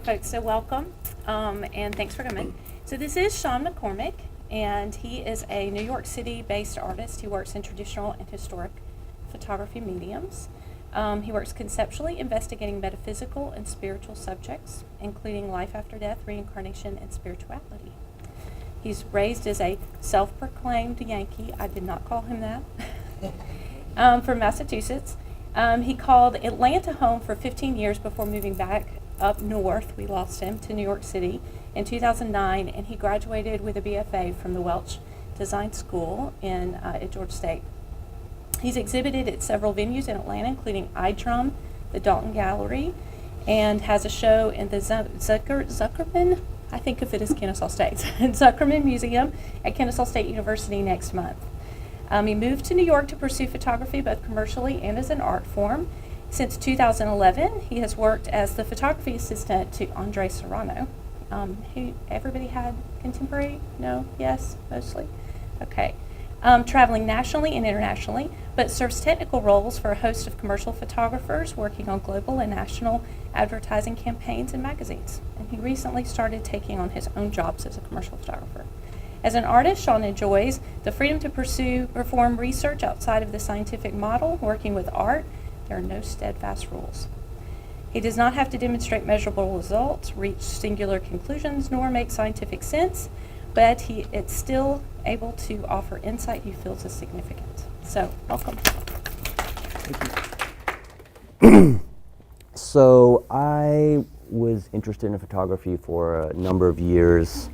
right, folks, so welcome, and thanks for coming. So this is Sean McCormick, and he is a New York City-based artist. He works in traditional and historic photography mediums. He works conceptually, investigating metaphysical and spiritual subjects, including life after death, reincarnation, and spirituality. He's raised as a self-proclaimed Yankee. I did not call him that. From Massachusetts. He called Atlanta home for 15 years before moving back up north. We lost him to New York City in 2009, and he graduated with a BFA from the Welch Design School at Georgia State. He's exhibited at several venues in Atlanta, including iDrum, the Dalton Gallery, and has a show in the Zuckerman, I think of it as Kennesaw State, Zuckerman Museum at Kennesaw State University next month. He moved to New York to pursue photography both commercially and as an art form. Since 2011, he has worked as the photography assistant to Andre Serrano. Who everybody had contemporary? No? Yes? Mostly? Okay. Traveling nationally and internationally, but serves technical roles for a host of commercial photographers working on global and national advertising campaigns and magazines. And he recently started taking on his own jobs as a commercial photographer. As an artist, Sean enjoys the freedom to perform research outside of the scientific model. Working with art, there are no steadfast rules. He does not have to demonstrate measurable results, reach singular conclusions, nor make scientific sense, but it's still able to offer insight he feels is significant. So, welcome. Thank you. So, I was interested in photography for a number of years.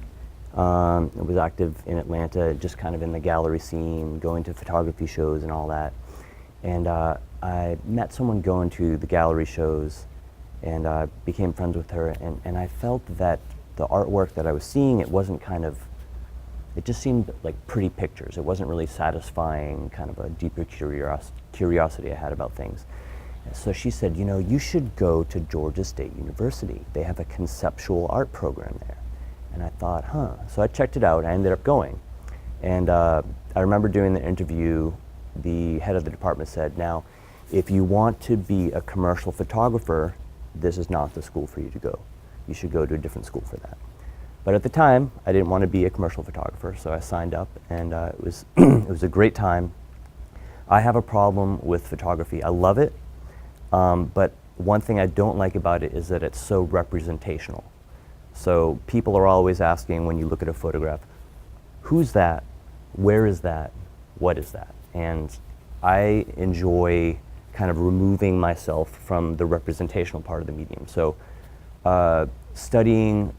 I was active in Atlanta, just kind of in the gallery scene, going to photography shows and all that. And I met someone going to the gallery shows, and I became friends with her, and I felt that the artwork that I was seeing, it just seemed like pretty pictures. It wasn't really satisfying kind of a deeper curiosity I had about things. And so she said, you know, you should go to Georgia State University. They have a conceptual art program there. And I thought, So I checked it out. I ended up going. And I remember doing the interview, the head of the department said, now, if you want to be a commercial photographer, this is not the school for you to go. You should go to a different school for that. But at the time, I didn't want to be a commercial photographer, so I signed up, and it was it was a great time. I have a problem with photography. I love it, but one thing I don't like about it is that it's so representational. So people are always asking when you look at a photograph, who's that? Where is that? What is that? And I enjoy kind of removing myself from the representational part of the medium. So studying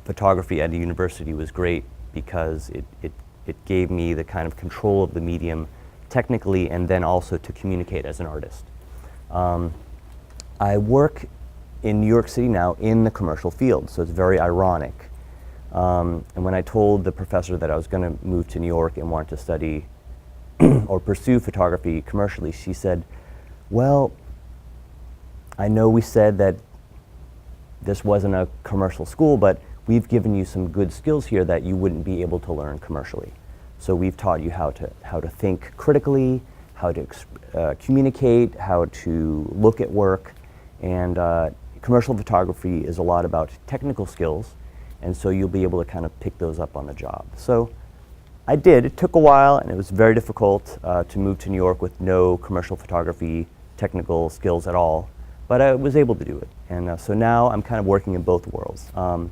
photography at a university was great because it gave me the kind of control of the medium technically, and then also to communicate as an artist. I work in New York City now in the commercial field, so it's very ironic. And when I told the professor that I was going to move to New York and wanted to study or pursue photography commercially, she said, well, I know we said that this wasn't a commercial school, but we've given you some good skills here that you wouldn't be able to learn commercially. So we've taught you how to think critically, how to communicate, how to look at work, and commercial photography is a lot about technical skills, and so you'll be able to kind of pick those up on the job. So I did. It took a while, and it was very difficult to move to New York with no commercial photography technical skills at all, but I was able to do it. And so now I'm kind of working in both worlds. I'm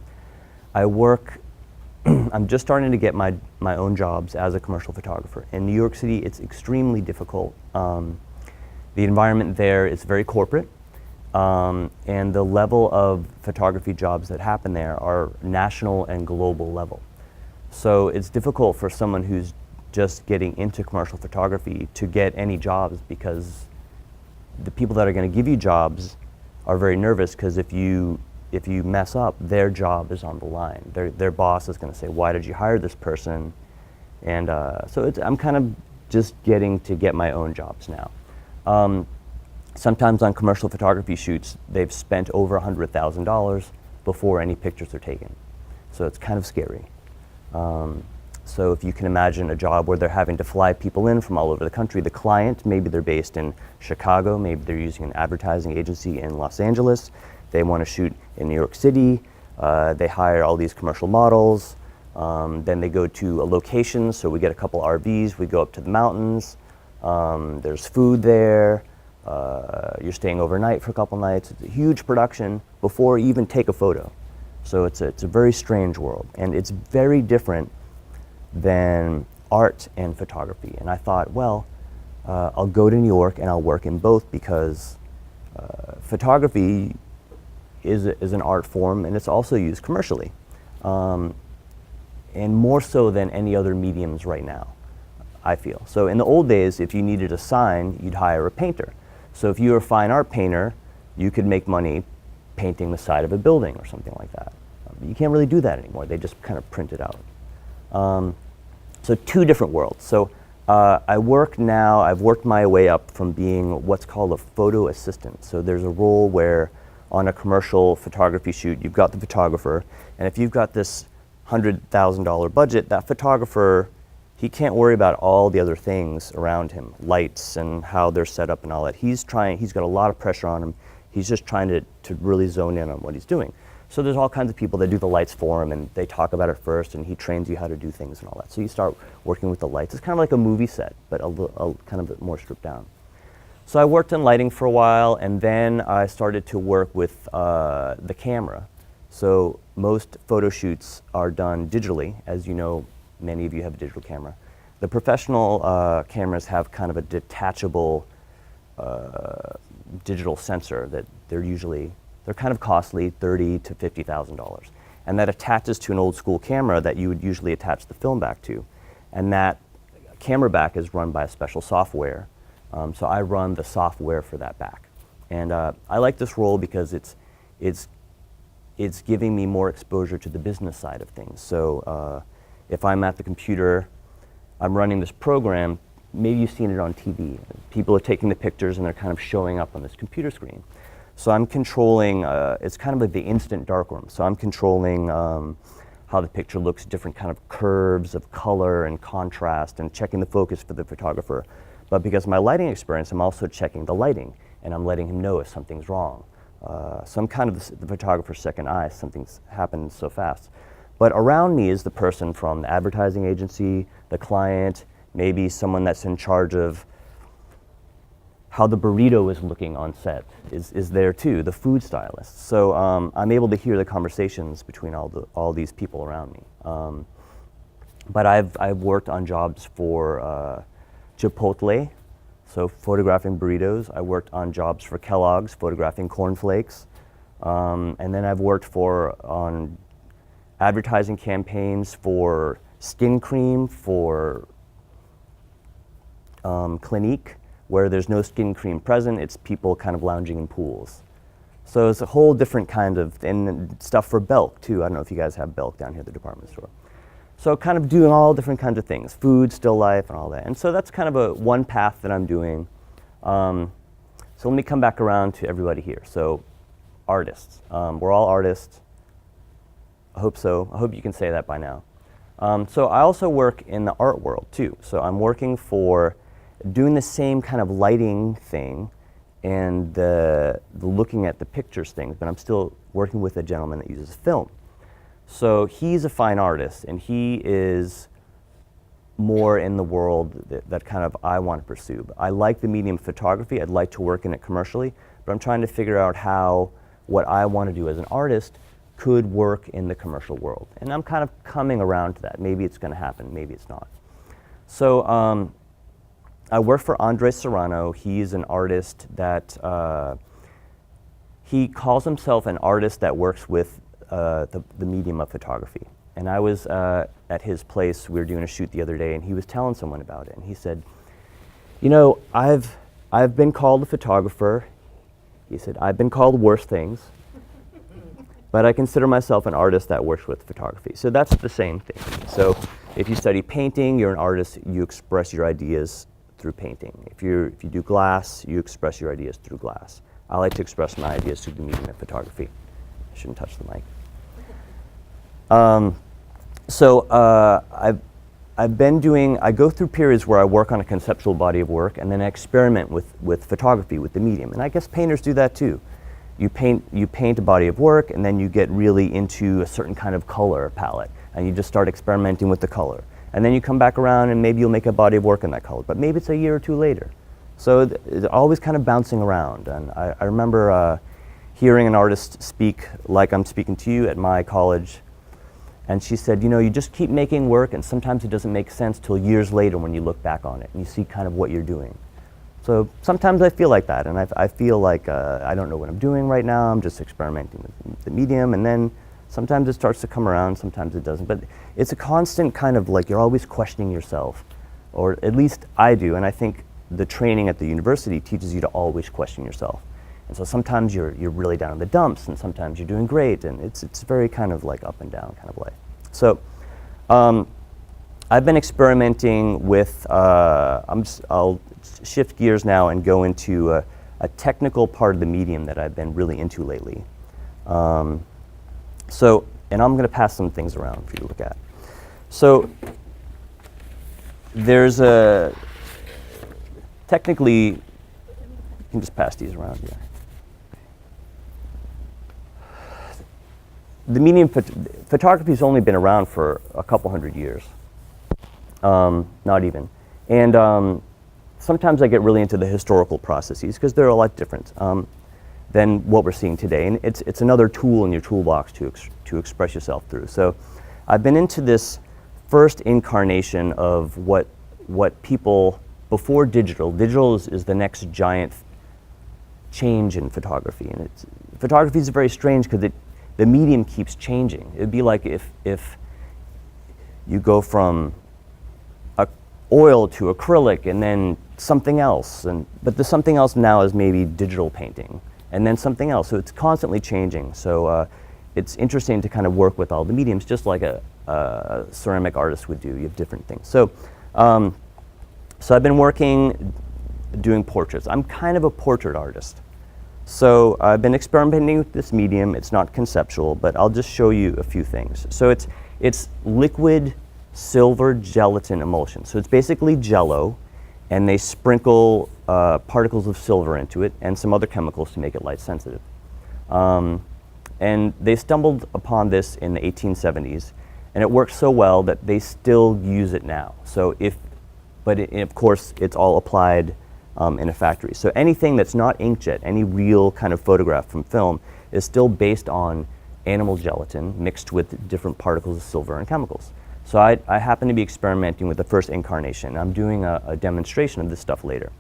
just starting to get my own jobs as a commercial photographer. In New York City, it's extremely difficult. The environment there is very corporate, and the level of photography jobs that happen there are national and global level. So it's difficult for someone who's just getting into commercial photography to get any jobs, because the people that are going to give you jobs are very nervous, because if you mess up, their job is on the line. Their boss is going to say, why did you hire this person? And so I'm kind of just getting to get my own jobs now. Sometimes on commercial photography shoots, they've spent over $100,000 before any pictures are taken. So it's kind of scary. So if you can imagine a job where they're having to fly people in from all over the country, the client, maybe they're based in Chicago, maybe they're using an advertising agency in Los Angeles, They want to shoot in New York City. They hire all these commercial models. Then they go to a location, so we get a couple RVs, we go up to the mountains. There's food there. You're staying overnight for a couple nights. It's a huge production before you even take a photo. So it's a very strange world, and it's very different than art and photography. And I thought, well, I'll go to New York and I'll work in both, because photography is an art form, and it's also used commercially, and more so than any other mediums right now, I feel. So in the old days, if you needed a sign, you'd hire a painter. So if you were a fine art painter, you could make money painting the side of a building or something like that. You can't really do that anymore. They just kind of print it out. So two different worlds. So I work now, I've worked my way up from being what's called a photo assistant. So there's a role where on a commercial photography shoot, you've got the photographer, and if you've got this $100,000 budget, that photographer, he can't worry about all the other things around him, lights and how they're set up and all that. He's got a lot of pressure on him. He's just trying to really zone in on what he's doing. So there's all kinds of people that do the lights for him, and they talk about it first, and he trains you how to do things and all that. So you start working with the lights. It's kind of like a movie set, but a kind of more stripped down. So I worked in lighting for a while, and then I started to work with the camera. So most photo shoots are done digitally. As you know, many of you have a digital camera. The professional cameras have kind of a detachable digital sensor that they're kind of costly, $30,000 to $50,000. And that attaches to an old school camera that you would usually attach the film back to. And that camera back is run by a special software. So I run the software for that back. And I like this role because it's giving me more exposure to the business side of things. So if I'm at the computer, I'm running this program, maybe you've seen it on TV. People are taking the pictures and they're kind of showing up on this computer screen. So I'm controlling, it's kind of like the instant darkroom. So I'm controlling how the picture looks, different kind of curves of color and contrast, and checking the focus for the photographer. But because of my lighting experience, I'm also checking the lighting, and I'm letting him know if something's wrong. So I'm kind of the photographer's second eye, something's happened so fast. But around me is the person from the advertising agency, the client, maybe someone that's in charge of how the burrito is looking on set is there too, the food stylist. So I'm able to hear the conversations between all these people around me. But I've worked on jobs for Chipotle, so photographing burritos. I worked on jobs for Kellogg's, photographing cornflakes. And then I've worked on advertising campaigns for skin cream, for Clinique, where there's no skin cream present, it's people kind of lounging in pools. So it's a whole different kind of, and stuff for Belk too. I don't know if you guys have Belk down here at the department store. So kind of doing all different kinds of things, food, still life, and all that. And so that's kind of one path that I'm doing. So let me come back around to everybody here. So artists, we're all artists. I hope so. I hope you can say that by now. So I also work in the art world too. So I'm working for doing the same kind of lighting thing and the looking at the pictures things, but I'm still working with a gentleman that uses film. So he's a fine artist, and he is more in the world that kind of I want to pursue. I like the medium photography. I'd like to work in it commercially, but I'm trying to figure out how what I want to do as an artist could work in the commercial world. And I'm kind of coming around to that. Maybe it's going to happen, maybe it's not. So I work for Andre Serrano. He's an artist that, he calls himself an artist that works with the medium of photography. And I was at his place, we were doing a shoot the other day, and he was telling someone about it. And he said, you know, I've been called a photographer. He said, I've been called worse things, but I consider myself an artist that works with photography. So that's the same thing. So if you study painting, you're an artist, you express your ideas through painting. If you do glass, you express your ideas through glass. I like to express my ideas through the medium of photography. I shouldn't touch the mic. I go through periods where I work on a conceptual body of work, and then I experiment with photography, with the medium. And I guess painters do that too. you paint a body of work, and then you get really into a certain kind of color palette, and you just start experimenting with the color. And then you come back around and maybe you'll make a body of work in that color, but maybe it's a year or two later. So it's always kind of bouncing around. And I remember hearing an artist speak like I'm speaking to you at my college, and she said, you know, you just keep making work, and sometimes it doesn't make sense till years later when you look back on it and you see kind of what you're doing. So sometimes I feel like that, and I feel like I don't know what I'm doing right now. I'm just experimenting with the medium, and then sometimes it starts to come around, sometimes it doesn't. But it's a constant kind of like you're always questioning yourself, or at least I do, and I think the training at the university teaches you to always question yourself. And so sometimes you're really down in the dumps, and sometimes you're doing great, and it's very kind of like up and down kind of life. So I've been experimenting with, I'll shift gears now and go into a technical part of the medium that I've been really into lately. And I'm going to pass some things around for you to look at. So there's technically, you can just pass these around here. The medium photography's only been around for a couple hundred years, not even. And sometimes I get really into the historical processes because they're a lot different than what we're seeing today. And it's another tool in your toolbox to express yourself through. So I've been into this first incarnation of what people, before digital is the next giant change in photography. And photography is very strange because the medium keeps changing. It'd be like if you go from oil to acrylic and then something else, but the something else now is maybe digital painting, and then something else. So it's constantly changing. So it's interesting to kind of work with all the mediums, just like a ceramic artist would do. You have different things. So I've been working doing portraits. I'm kind of a portrait artist. So I've been experimenting with this medium. It's not conceptual, but I'll just show you a few things. So it's liquid silver gelatin emulsion. So it's basically Jello, and they sprinkle particles of silver into it and some other chemicals to make it light sensitive. And they stumbled upon this in the 1870s, and it worked so well that they still use it now. So of course, it's all applied in a factory. So anything that's not inkjet, any real kind of photograph from film, is still based on animal gelatin mixed with different particles of silver and chemicals. So I happen to be experimenting with the first incarnation. I'm doing a demonstration of this stuff later.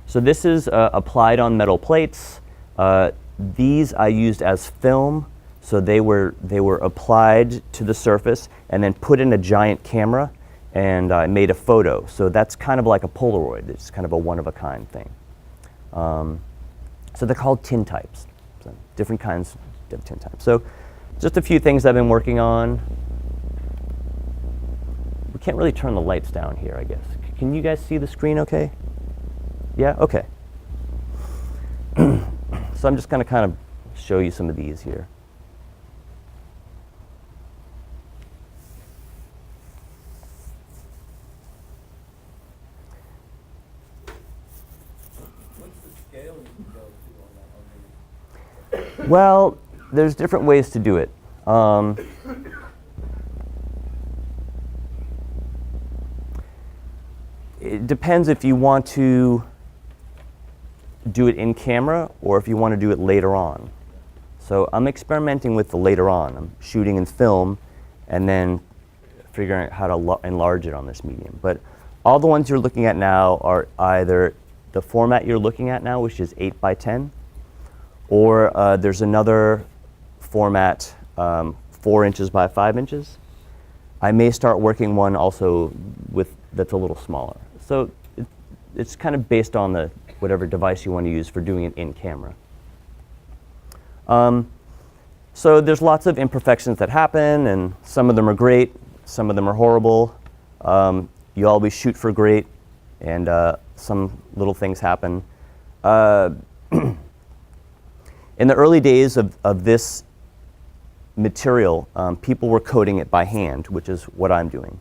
So this is applied on metal plates. These I used as film, so they were applied to the surface and then put in a giant camera, and I made a photo. So that's kind of like a Polaroid. It's kind of a one-of-a-kind thing. So they're called tin types. So different kinds of tin types. So just a few things I've been working on. We can't really turn the lights down here, I guess. Can you guys see the screen okay? Yeah? Okay. So I'm just going to kind of show you some of these here. Well, there's different ways to do it. It depends if you want to do it in camera or if you want to do it later on. So I'm experimenting with the later on. I'm shooting in film and then figuring out how to enlarge it on this medium. But all the ones you're looking at now are either the format you're looking at now, which is 8x10, or there's another format, 4 inches by 5 inches. I may start working one also that's a little smaller. So it's kind of based on whatever device you want to use for doing it in camera. So there's lots of imperfections that happen, and some of them are great, some of them are horrible. You always shoot for great, and some little things happen. In the early days of this material, people were coating it by hand, which is what I'm doing.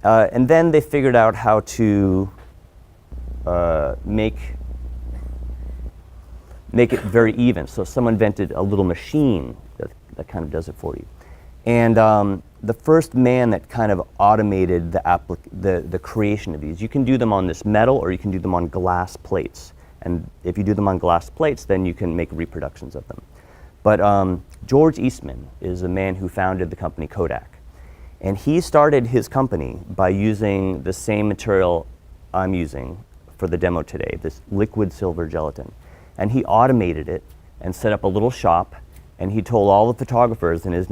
And then they figured out how to make make it very even. So someone invented a little machine that kind of does it for you. And the first man that kind of automated the creation of these, you can do them on this metal or you can do them on glass plates. And if you do them on glass plates, then you can make reproductions of them. But George Eastman is a man who founded the company Kodak. And he started his company by using the same material I'm using for the demo today, this liquid silver gelatin. And he automated it and set up a little shop, and he told all the photographers in his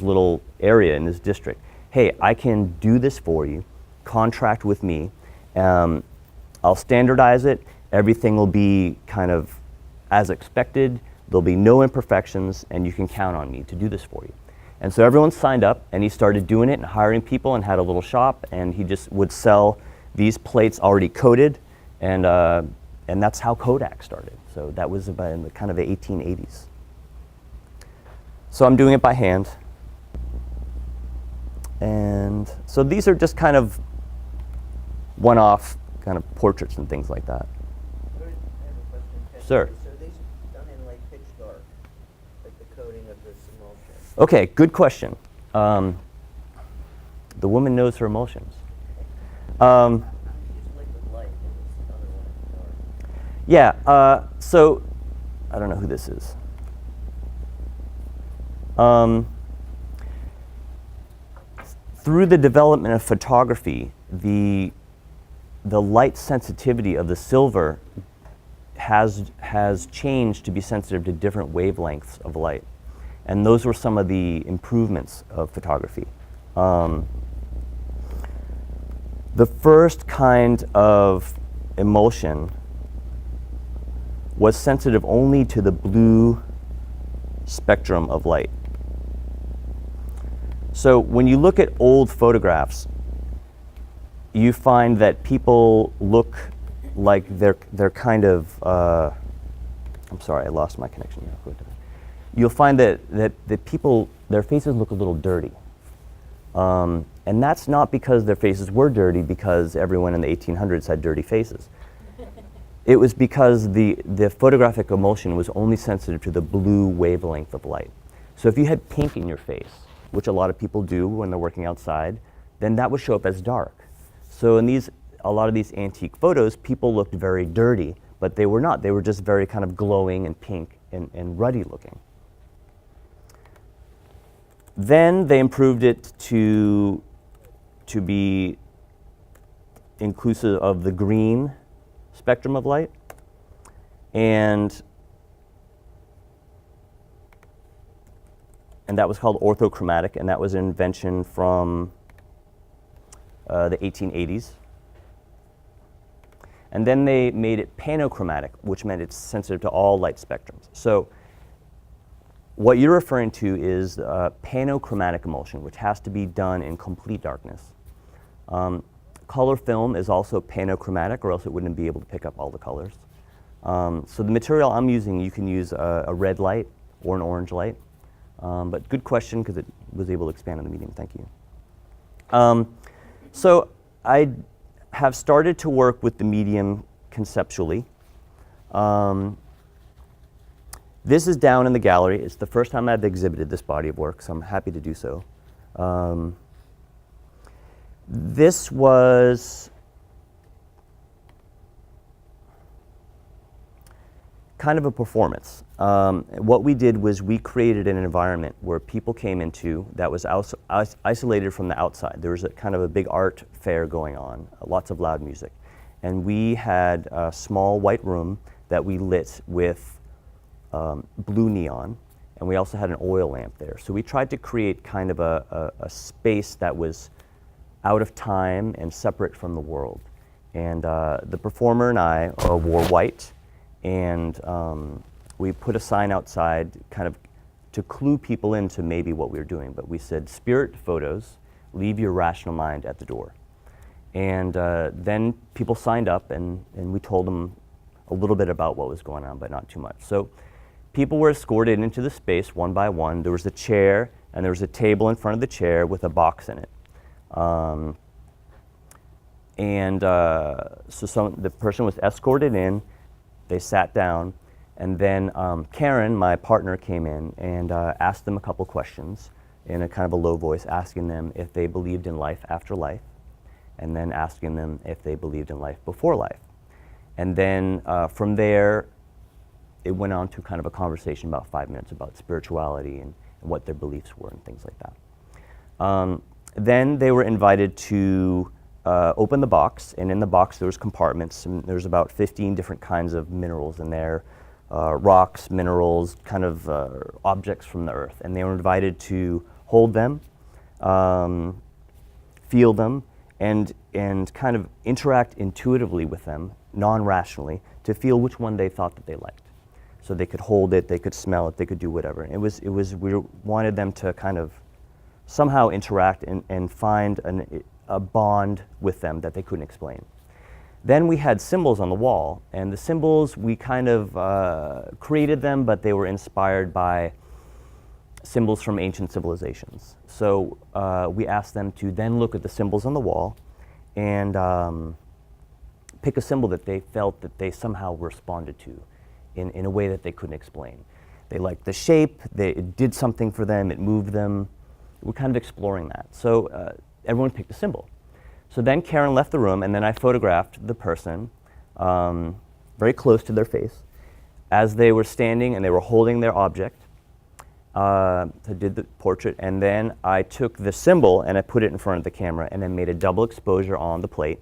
little area, in his district, hey, I can do this for you, contract with me, I'll standardize it, everything will be kind of as expected, there'll be no imperfections, and you can count on me to do this for you. And so everyone signed up, and he started doing it and hiring people and had a little shop, and he just would sell these plates already coated, and that's how Kodak started. So that was about in the kind of the 1880s. So I'm doing it by hand. And so these are just kind of one-off kind of portraits and things like that. I have a question. Sir. So are these done in like pitch dark, like the coating of this emulsion? Okay, good question. The woman knows her emulsions. I'm using liquid light and this other one is dark. Yeah, so I don't know who this is. Through the development of photography, the light sensitivity of the silver has changed to be sensitive to different wavelengths of light. And those were some of the improvements of photography. The first kind of emulsion was sensitive only to the blue spectrum of light. So when you look at old photographs, you find that people look like they're kind of, I'm sorry, I lost my connection. You'll find that people, their faces look a little dirty. And that's not because their faces were dirty, because everyone in the 1800s had dirty faces. It was because the photographic emulsion was only sensitive to the blue wavelength of light. So if you had pink in your face, which a lot of people do when they're working outside, then that would show up as dark. So in a lot of these antique photos, people looked very dirty, but they were not. They were just very kind of glowing and pink and ruddy looking. Then they improved it to be inclusive of the green spectrum of light. And that was called orthochromatic, and that was an invention from the 1880s. And then they made it panochromatic, which meant it's sensitive to all light spectrums. So what you're referring to is panochromatic emulsion, which has to be done in complete darkness. Color film is also panochromatic, or else it wouldn't be able to pick up all the colors. So the material I'm using, you can use a red light or an orange light. But good question, because it was able to expand on the medium. Thank you. So I have started to work with the medium conceptually. This is down in the gallery. It's the first time I've exhibited this body of work, so I'm happy to do so. This was kind of a performance. What we did was we created an environment where people came into that was isolated from the outside. There was a kind of a big art fair going on, lots of loud music. And we had a small white room that we lit with blue neon, and we also had an oil lamp there. So we tried to create kind of a space that was out of time and separate from the world. And the performer and I wore white, and we put a sign outside kind of to clue people into maybe what we were doing. But we said, spirit photos, leave your rational mind at the door. And then people signed up, and we told them a little bit about what was going on, but not too much. So people were escorted into the space one by one. There was a chair, and there was a table in front of the chair with a box in it. So the person was escorted in, they sat down, And then Karen, my partner, came in and asked them a couple questions in a kind of a low voice, asking them if they believed in life after life, and then asking them if they believed in life before life. And then from there, it went on to kind of a conversation about 5 minutes about spirituality and what their beliefs were and things like that. Then they were invited to open the box, and in the box there was compartments, and there's about 15 different kinds of minerals in there, rocks, minerals, kind of objects from the earth. And they were invited to hold them, feel them, and kind of interact intuitively with them, non-rationally, to feel which one they thought that they liked. So they could hold it, they could smell it, they could do whatever. We wanted them to kind of somehow interact and find a bond with them that they couldn't explain. Then we had symbols on the wall, and the symbols, we kind of created them, but they were inspired by symbols from ancient civilizations. So we asked them to then look at the symbols on the wall and pick a symbol that they felt that they somehow responded to in a way that they couldn't explain. They liked the shape, it did something for them, it moved them. We're kind of exploring that. So everyone picked a symbol. So then Karen left the room, and then I photographed the person very close to their face as they were standing and they were holding their object. I did the portrait, and then I took the symbol and I put it in front of the camera and then made a double exposure on the plate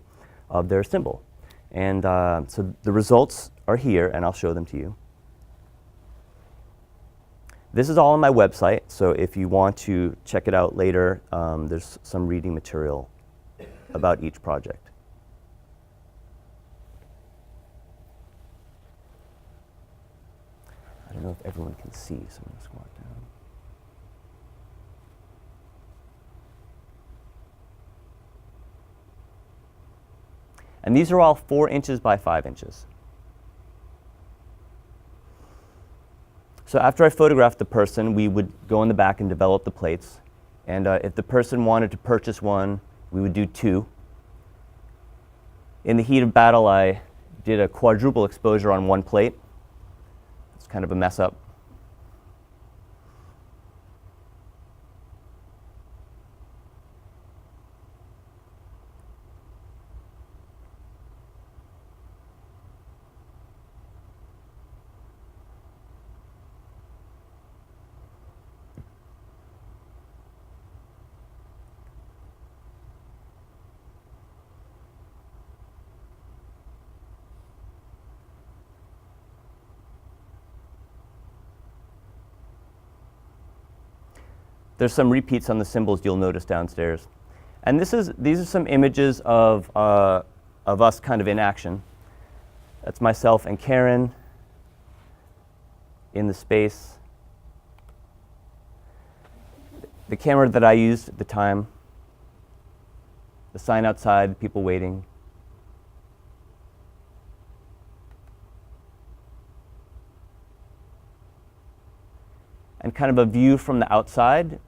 of their symbol. And so the results are here, and I'll show them to you. This is all on my website, so if you want to check it out later, there's some reading material about each project. I don't know if everyone can see, so I'm just going down. And these are all 4 inches by 5 inches. So after I photographed the person, we would go in the back and develop the plates. And if the person wanted to purchase one, we would do 2. In the heat of battle, I did a quadruple exposure on 1 plate. It's kind of a mess up. There's some repeats on the symbols you'll notice downstairs. And these are some images of us kind of in action. That's myself and Karen in the space. The camera that I used at the time. The sign outside, people waiting. And kind of a view from the outside.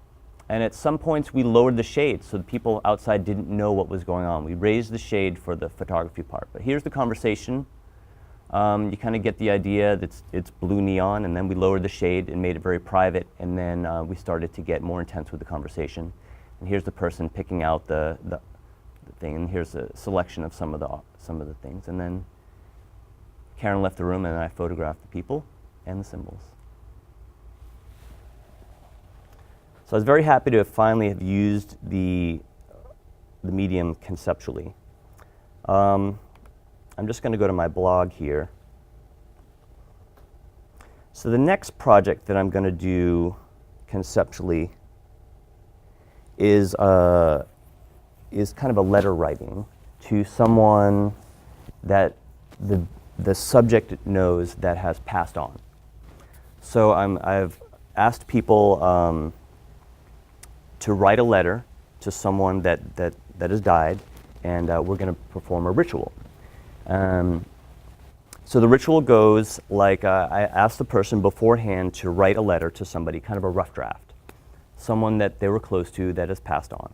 And at some points we lowered the shade so the people outside didn't know what was going on. We raised the shade for the photography part. But here's the conversation. You kind of get the idea that it's blue neon, and then we lowered the shade and made it very private, and then we started to get more intense with the conversation. And here's the person picking out the thing, and here's a selection of some of the things. And then Karen left the room, and I photographed the people and the symbols. So I was very happy to finally have used the medium conceptually. I'm just going to go to my blog here. So the next project that I'm going to do conceptually is kind of a letter writing to someone that the subject knows that has passed on. So I've asked people to write a letter to someone that has died, and we're going to perform a ritual. So the ritual goes like I asked the person beforehand to write a letter to somebody, kind of a rough draft, someone that they were close to that has passed on.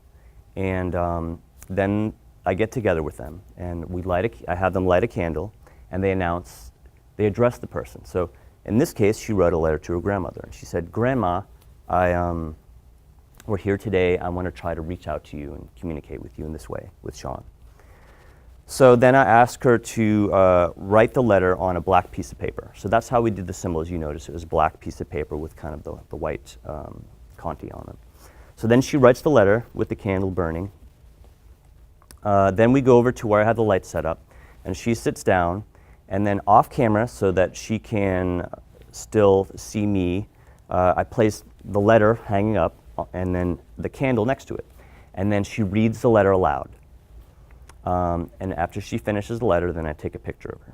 And then I get together with them, and I have them light a candle, and they address the person. So In this case, she wrote a letter to her grandmother. And she said, "Grandma, we're here today. I want to try to reach out to you and communicate with you in this way, with Sean." So then I asked her to write the letter on a black piece of paper. So that's how we did the symbol, as you notice. It was a black piece of paper with kind of the white conti on it. So then she writes the letter with the candle burning. Then we go over to where I have the light set up, and she sits down, and then off camera, so that she can still see me, I place the letter hanging up, and then the candle next to it. And then she reads the letter aloud. And after she finishes the letter, then I take a picture of her.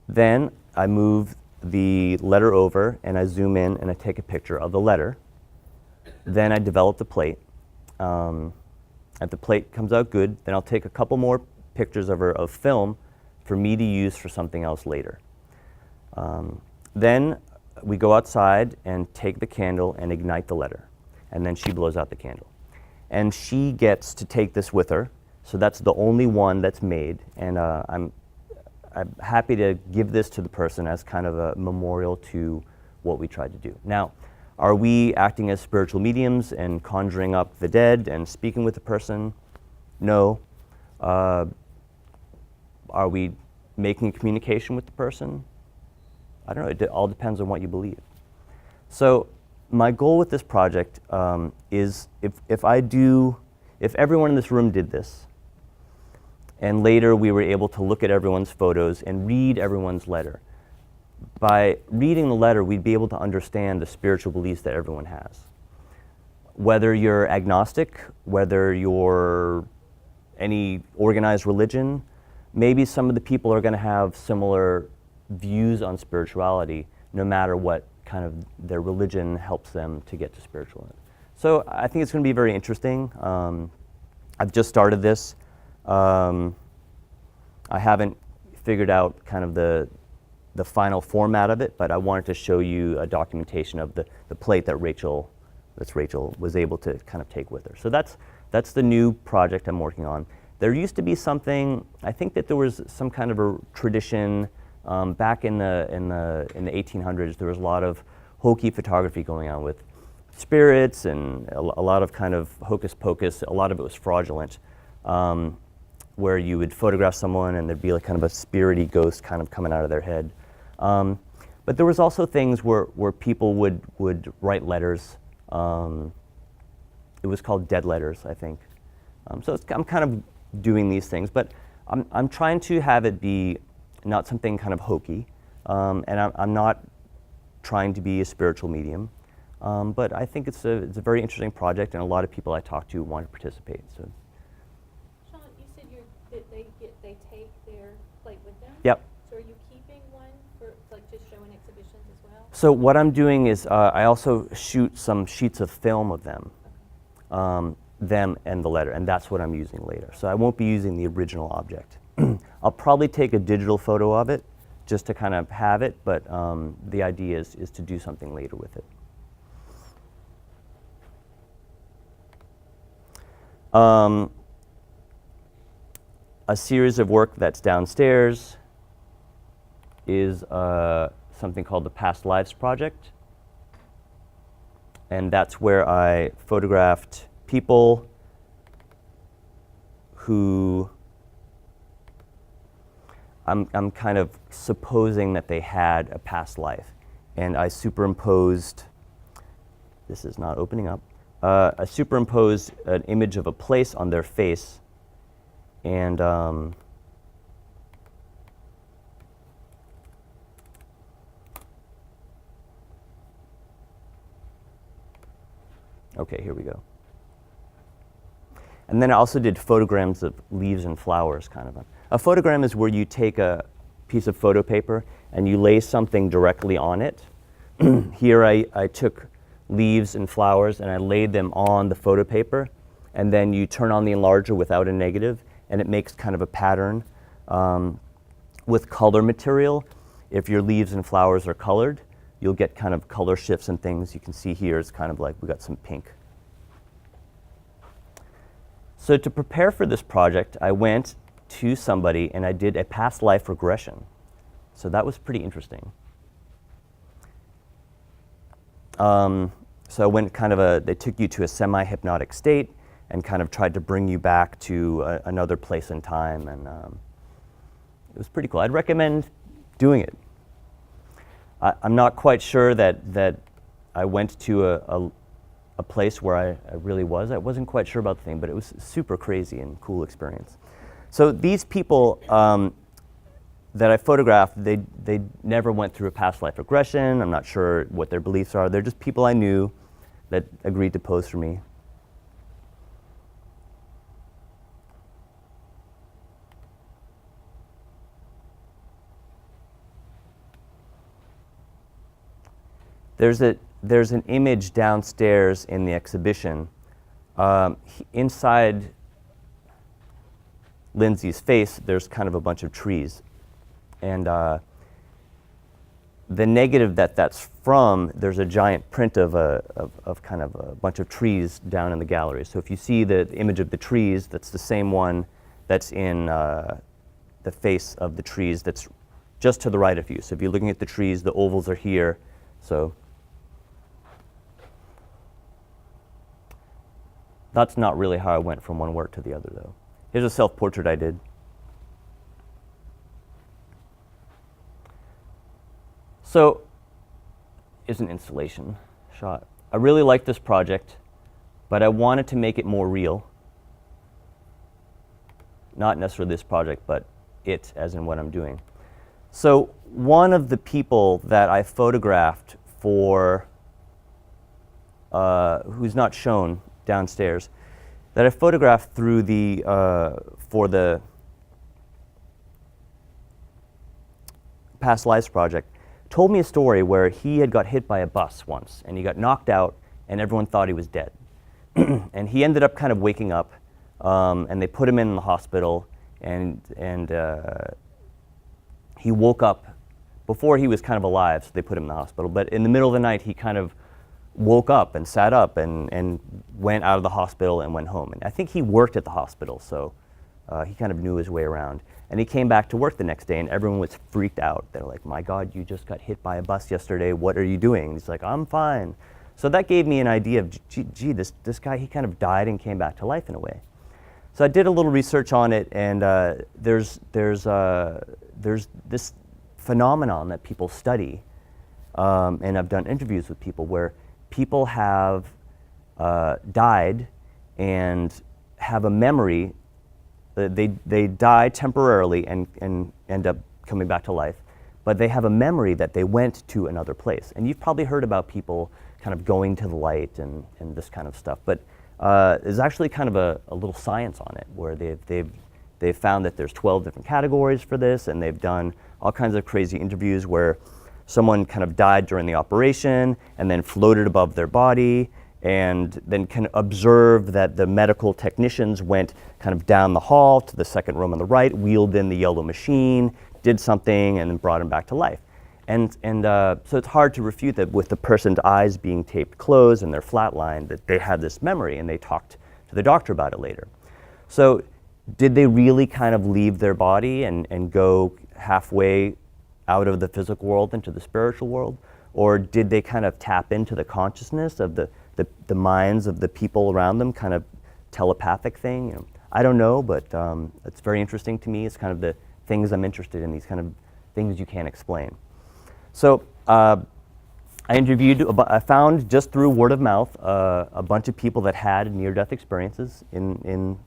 Then I move the letter over, and I zoom in, and I take a picture of the letter. Then I develop the plate. If the plate comes out good, then I'll take a couple more pictures of her of film for me to use for something else later. Then we go outside and take the candle and ignite the letter. And then she blows out the candle. And she gets to take this with her. So that's the only one that's made. And I'm happy to give this to the person as kind of a memorial to what we tried to do. Now, are we acting as spiritual mediums and conjuring up the dead and speaking with the person? No. Are we making communication with the person? I don't know. It all depends on what you believe. So my goal with this project is if everyone in this room did this, and later we were able to look at everyone's photos and read everyone's letter, by reading the letter, we'd be able to understand the spiritual beliefs that everyone has. Whether you're agnostic, whether you're any organized religion, maybe some of the people are going to have similar views on spirituality, no matter what kind of their religion helps them to get to spiritual. So I think it's going to be very interesting. I've just started this. I haven't figured out kind of the final format of it, but I wanted to show you a documentation of the plate that Rachel was able to kind of take with her. So that's the new project I'm working on. There used to be something, I think that there was some kind of a tradition back in the 1800s. There was a lot of hokey photography going on with spirits and a lot of kind of hocus pocus. A lot of it was fraudulent, where you would photograph someone and there'd be like kind of a spirity ghost kind of coming out of their head. But there was also things where people would write letters. It was called dead letters, I think. So I'm kind of doing these things, but I'm trying to have it be not something kind of hokey, and I'm not trying to be a spiritual medium, but I think it's a very interesting project, and a lot of people I talk to want to participate. So. Sean, you said they take their plate with them? Yep. So are you keeping one for like just show in exhibitions as well? So what I'm doing is I also shoot some sheets of film of them. Them and the letter, and that's what I'm using later. So I won't be using the original object. I'll probably take a digital photo of it just to kind of have it, but the idea is to do something later with it. A series of work that's downstairs is something called the Past Lives Project, and that's where I photographed people who I'm kind of supposing that they had a past life, and I superimposed, this is not opening up, I superimposed an image of a place on their face, and okay, here we go. And then I also did photograms of leaves and flowers, kind of. A photogram is where you take a piece of photo paper and you lay something directly on it. Here I took leaves and flowers and I laid them on the photo paper, and then you turn on the enlarger without a negative and it makes kind of a pattern. With color material, if your leaves and flowers are colored, you'll get kind of color shifts and things. You can see here it's kind of like we got some pink. So to prepare for this project, I went to somebody and I did a past life regression. So that was pretty interesting. So I went they took you to a semi-hypnotic state and kind of tried to bring you back to another place and time, and it was pretty cool. I'd recommend doing it. I'm not quite sure that I went to a place where I really was. I wasn't quite sure about the thing, but it was super crazy and cool experience. So these people that I photographed, they never went through a past life regression. I'm not sure what their beliefs are. They're just people I knew that agreed to pose for me. There's an image downstairs in the exhibition. Inside Lindsay's face, there's kind of a bunch of trees. And the negative that's from, there's a giant print of kind of a bunch of trees down in the gallery. So if you see the image of the trees, that's the same one that's in the face of the trees that's just to the right of you. So if you're looking at the trees, the ovals are here. So that's not really how I went from one work to the other, though. Here's a self-portrait I did. So here's an installation shot. I really liked this project, but I wanted to make it more real. Not necessarily this project, but it, as in what I'm doing. So one of the people that I photographed for, who's not shown downstairs, that I photographed through for the Past Lives project, told me a story where he had got hit by a bus once, and he got knocked out, and everyone thought he was dead. And he ended up kind of waking up, and they put him in the hospital, and he woke up. Before he was kind of alive, so they put him in the hospital, but in the middle of the night, he kind of woke up and sat up and went out of the hospital and went home. And I think he worked at the hospital, so he kind of knew his way around. And he came back to work the next day, and everyone was freaked out. They're like, "My God, you just got hit by a bus yesterday. What are you doing?" And he's like, "I'm fine." So that gave me an idea of, gee, this guy, he kind of died and came back to life in a way. So I did a little research on it, and there's this phenomenon that people study, and I've done interviews with people where people have died and have a memory. They die temporarily and end up coming back to life, but they have a memory that they went to another place. And you've probably heard about people kind of going to the light and this kind of stuff, but there's actually kind of a little science on it where they've found that there's 12 different categories for this, and they've done all kinds of crazy interviews where someone kind of died during the operation and then floated above their body, and then can observe that the medical technicians went kind of down the hall to the second room on the right, wheeled in the yellow machine, did something, and then brought him back to life. And so it's hard to refute that with the person's eyes being taped closed and they're flatlined, that they had this memory, and they talked to the doctor about it later. So did they really kind of leave their body and go halfway out of the physical world into the spiritual world? Or did they kind of tap into the consciousness of the minds of the people around them, kind of telepathic thing? You know, I don't know, but it's very interesting to me. It's kind of the things I'm interested in, these kind of things you can't explain. So I found just through word of mouth a bunch of people that had near-death experiences in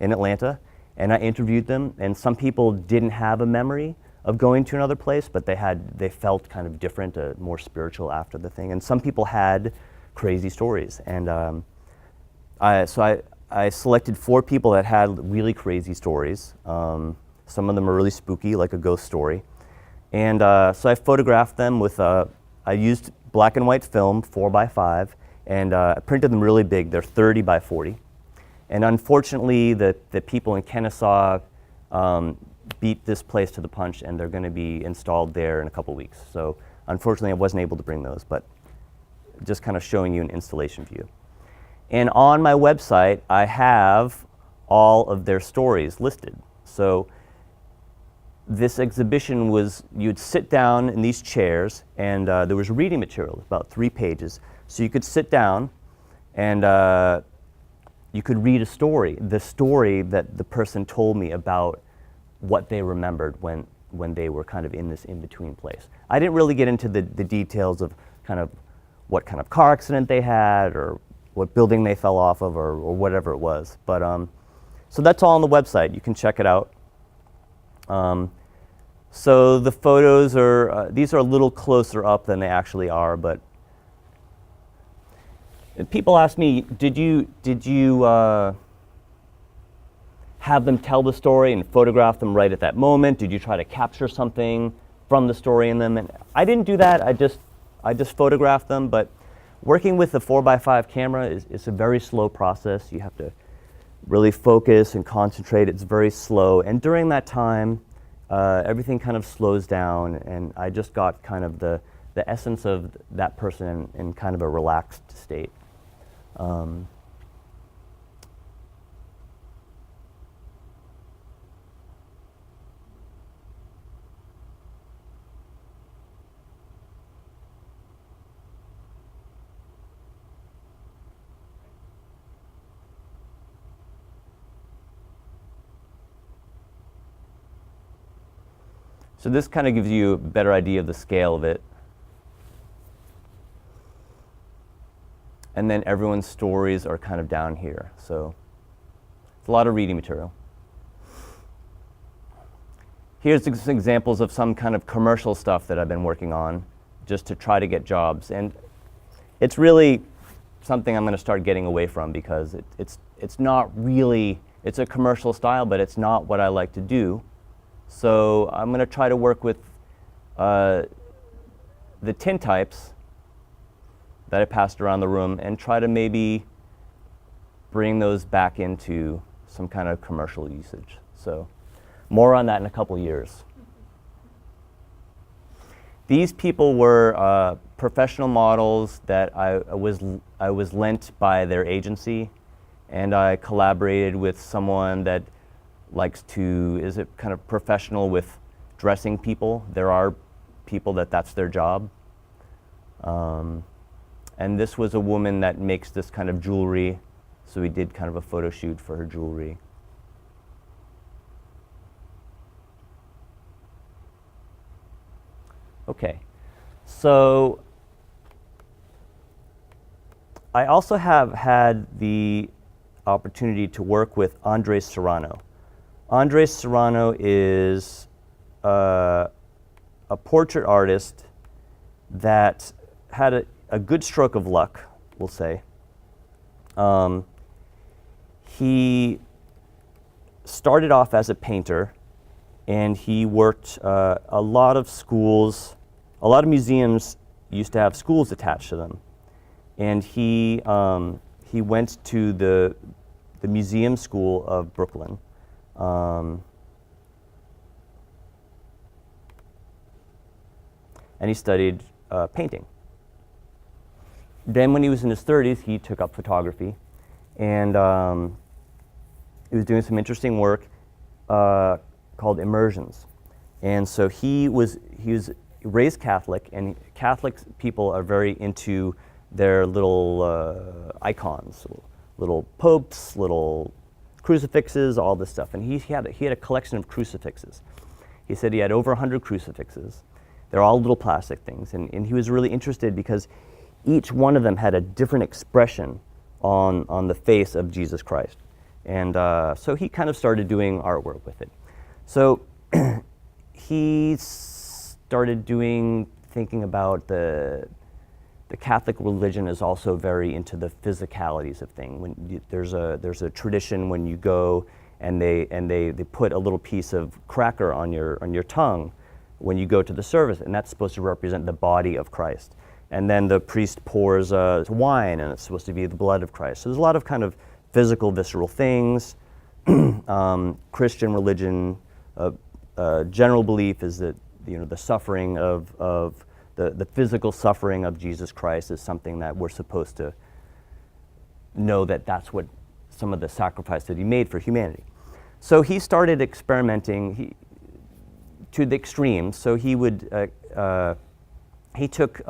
Atlanta, and I interviewed them, and some people didn't have a memory of going to another place, but they felt kind of different, more spiritual after the thing, and some people had crazy stories. And I selected 4 people that had really crazy stories. Some of them are really spooky, like a ghost story. And so I photographed them with, I used black and white film, 4x5, and I printed them really big. They're 30 by 40. And unfortunately, the people in Kennesaw beat this place to the punch, and they're going to be installed there in a couple weeks. So unfortunately, I wasn't able to bring those, but just kind of showing you an installation view. And on my website, I have all of their stories listed. So this exhibition was, you'd sit down in these chairs, and there was reading material, about 3 pages. So you could sit down, and you could read a story, the story that the person told me about what they remembered when they were kind of in this in-between place. I didn't really get into the details of kind of what kind of car accident they had, or what building they fell off of, or whatever it was. But so that's all on the website. You can check it out. So the photos are, these are a little closer up than they actually are, but people ask me, did you have them tell the story and photograph them right at that moment? Did you try to capture something from the story in them? And I didn't do that. I just photographed them. But working with the 4x5 camera is a very slow process. You have to really focus and concentrate. It's very slow. And during that time, everything kind of slows down, and I just got kind of the essence of that person in kind of a relaxed state. So this kind of gives you a better idea of the scale of it. And then everyone's stories are kind of down here. So it's a lot of reading material. Here's some examples of some kind of commercial stuff that I've been working on just to try to get jobs. And it's really something I'm going to start getting away from, because it's not really, it's a commercial style, but it's not what I like to do. So I'm going to try to work with the tintypes that I passed around the room and try to maybe bring those back into some kind of commercial usage. So more on that in a couple years. These people were professional models that I was lent by their agency, and I collaborated with someone that likes to, is it kind of professional with dressing people. There are people that's their job. And this was a woman that makes this kind of jewelry, so we did kind of a photo shoot for her jewelry. Okay, so I also have had the opportunity to work with Andres Serrano. Andres Serrano is a portrait artist that had a good stroke of luck, we'll say. He started off as a painter, and he worked a lot of schools, a lot of museums used to have schools attached to them. And he went to the Museum School of Brooklyn. And he studied painting. Then when he was in his 30s, he took up photography, and he was doing some interesting work called immersions. And so he was raised Catholic, and Catholic people are very into their little icons, little popes, little crucifixes, all this stuff. And he had a collection of crucifixes. He said he had over 100 crucifixes. They're all little plastic things, and he was really interested because each one of them had a different expression on the face of Jesus Christ. And so he kind of started doing artwork with it. So he started thinking about the Catholic religion is also very into the physicalities of things. When there's a tradition when you go and they put a little piece of cracker on your tongue when you go to the service, and that's supposed to represent the body of Christ. And then the priest pours wine, and it's supposed to be the blood of Christ. So there's a lot of kind of physical, visceral things. Christian religion, general belief is that the suffering of the physical suffering of Jesus Christ is something that we're supposed to know that that's what some of the sacrifice that he made for humanity. So he started experimenting. to the extreme. So he would, he took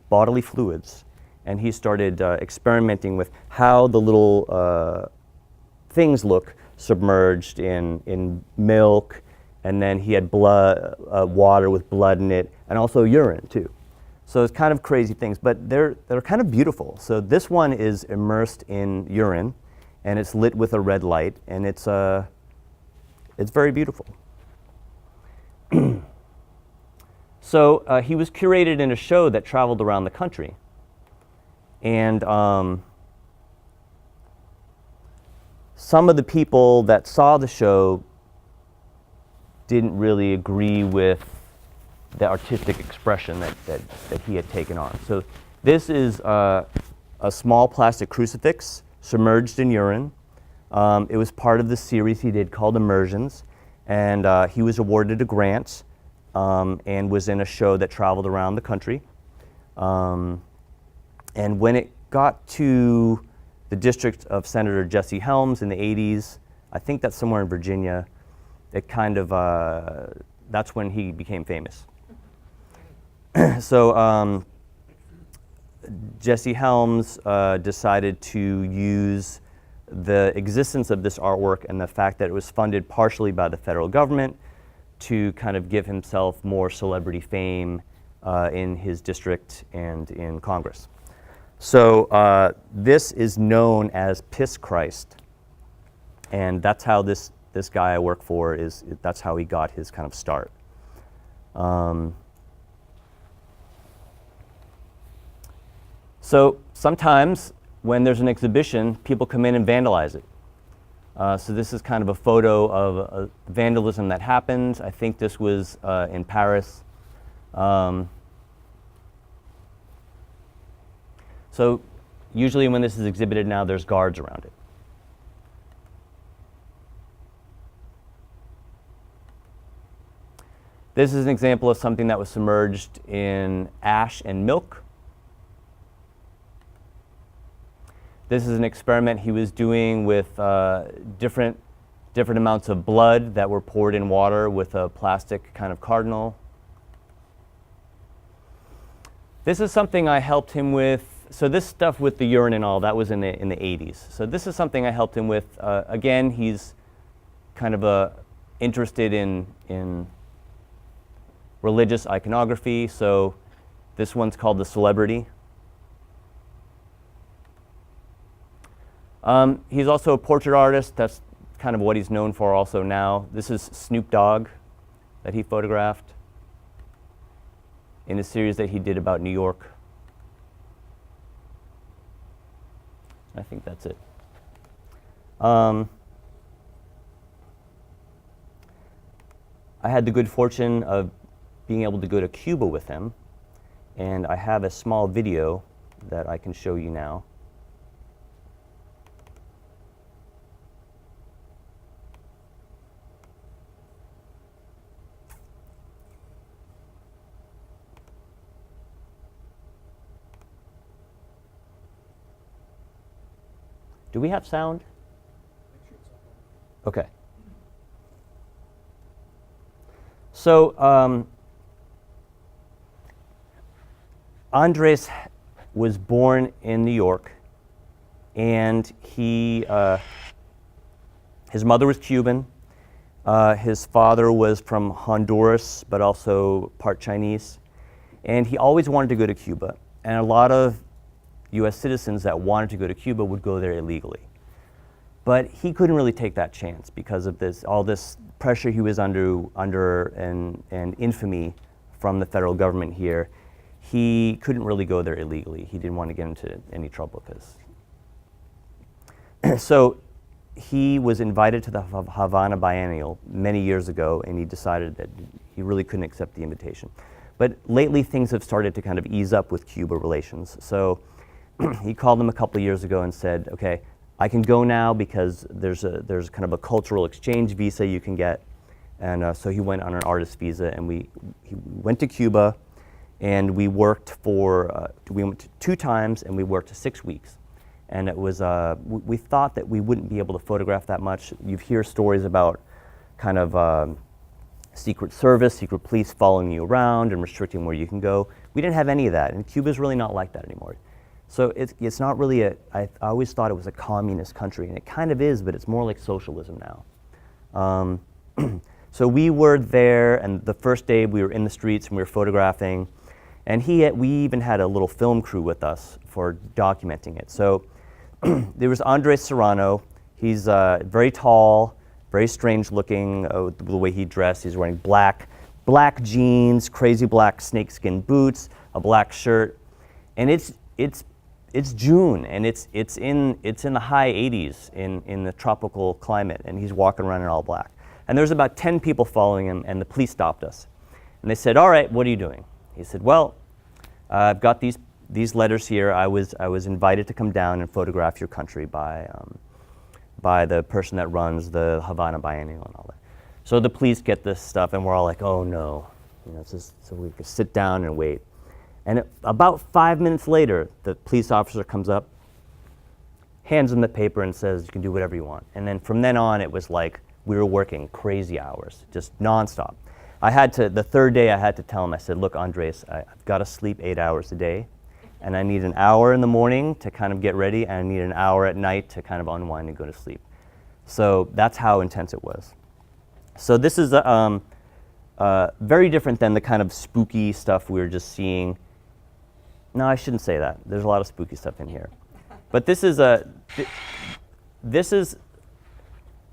bodily fluids and he started experimenting with how the little things look submerged in milk, and then he had blood, water with blood in it, and also urine too. So it's kind of crazy things, but they're kind of beautiful. So this one is immersed in urine, and it's lit with a red light, and it's very beautiful. So he was curated in a show that traveled around the country, and some of the people that saw the show didn't really agree with the artistic expression that he had taken on. So this is a small plastic crucifix submerged in urine. It was part of the series he did called Immersions, and he was awarded a grant and was in a show that traveled around the country. And when it got to the district of Senator Jesse Helms in the 80s, I think that's somewhere in Virginia, it kind of, that's when he became famous. So Jesse Helms decided to use the existence of this artwork and the fact that it was funded partially by the federal government to kind of give himself more celebrity fame in his district and in Congress. So this is known as Piss Christ, and that's how this guy I work for that's how he got his kind of start. So sometimes when there's an exhibition, people come in and vandalize it. So this is kind of a photo of vandalism that happened. I think this was in Paris. So usually when this is exhibited now, there's guards around it. This is an example of something that was submerged in ash and milk. This is an experiment he was doing with different amounts of blood that were poured in water with a plastic kind of cardinal. This is something I helped him with. So this stuff with the urine and all, that was in the 80s. So this is something I helped him with. Again, he's kind of interested in religious iconography. So this one's called The Celebrity. He's also a portrait artist. That's kind of what he's known for also now. This is Snoop Dogg that he photographed in a series that he did about New York. I think that's it. I had the good fortune of being able to go to Cuba with him, and I have a small video that I can show you now. Do we have sound? Okay. So Andres was born in New York, and his mother was Cuban. His father was from Honduras, but also part Chinese. And he always wanted to go to Cuba. And a lot of US citizens that wanted to go to Cuba would go there illegally. But he couldn't really take that chance because of all this pressure he was under and infamy from the federal government here. He couldn't really go there illegally. He didn't want to get into any trouble because. So he was invited to the Havana Biennial many years ago, and he decided that he really couldn't accept the invitation. But lately things have started to kind of ease up with Cuba relations. So he called them a couple of years ago and said, okay, I can go now because there's kind of a cultural exchange visa you can get. And so he went on an artist visa, and he went to Cuba, and we worked we went 2 times, and we worked 6 weeks. And it was, we thought that we wouldn't be able to photograph that much. You hear stories about kind of Secret Service, secret police following you around and restricting where you can go. We didn't have any of that, and Cuba's really not like that anymore. So it's not really I always thought it was a communist country, and it kind of is, but it's more like socialism now. So we were there, and the first day we were in the streets and we were photographing, and we even had a little film crew with us for documenting it. So there was Andres Serrano. He's very tall, very strange looking, the way he dressed. He's wearing black jeans, crazy black snakeskin boots, a black shirt, and it's June, and it's in the high 80s in the tropical climate, and he's walking around in all black. And there was about 10 people following him, and the police stopped us. And they said, "All right, what are you doing?" He said, "Well, I've got these letters here. I was invited to come down and photograph your country by the person that runs the Havana Biennial and all that." So the police get this stuff, and we're all like, "Oh no," so we could sit down and wait. And about 5 minutes later, the police officer comes up, hands him the paper, and says, "You can do whatever you want." And then from then on, it was like we were working crazy hours, just nonstop. The third day, I had to tell him, I said, "Look, Andres, I've got to sleep 8 hours a day, and I need an hour in the morning to kind of get ready, and I need an hour at night to kind of unwind and go to sleep." So that's how intense it was. So this is very different than the kind of spooky stuff we were just seeing. No, I shouldn't say that. There's a lot of spooky stuff in here. But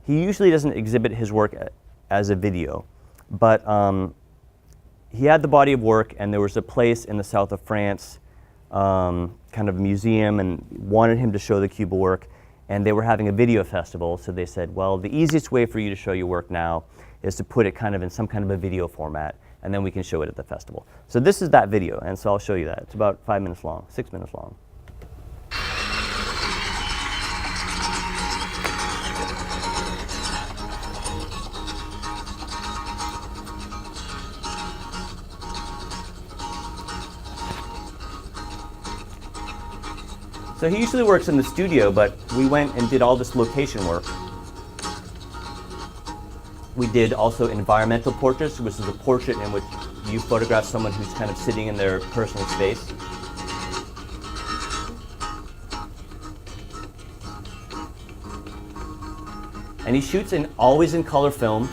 he usually doesn't exhibit his work as a video, but he had the body of work, and there was a place in the south of France, kind of museum, and wanted him to show the Cuba work, and they were having a video festival, so they said, "Well, the easiest way for you to show your work now is to put it kind of in some kind of a video format, and then we can show it at the festival." So this is that video, and so I'll show you that. It's about 5 minutes long, 6 minutes long. So he usually works in the studio, but we went and did all this location work. We did also environmental portraits, which is a portrait in which you photograph someone who's kind of sitting in their personal space. And he shoots always in color film,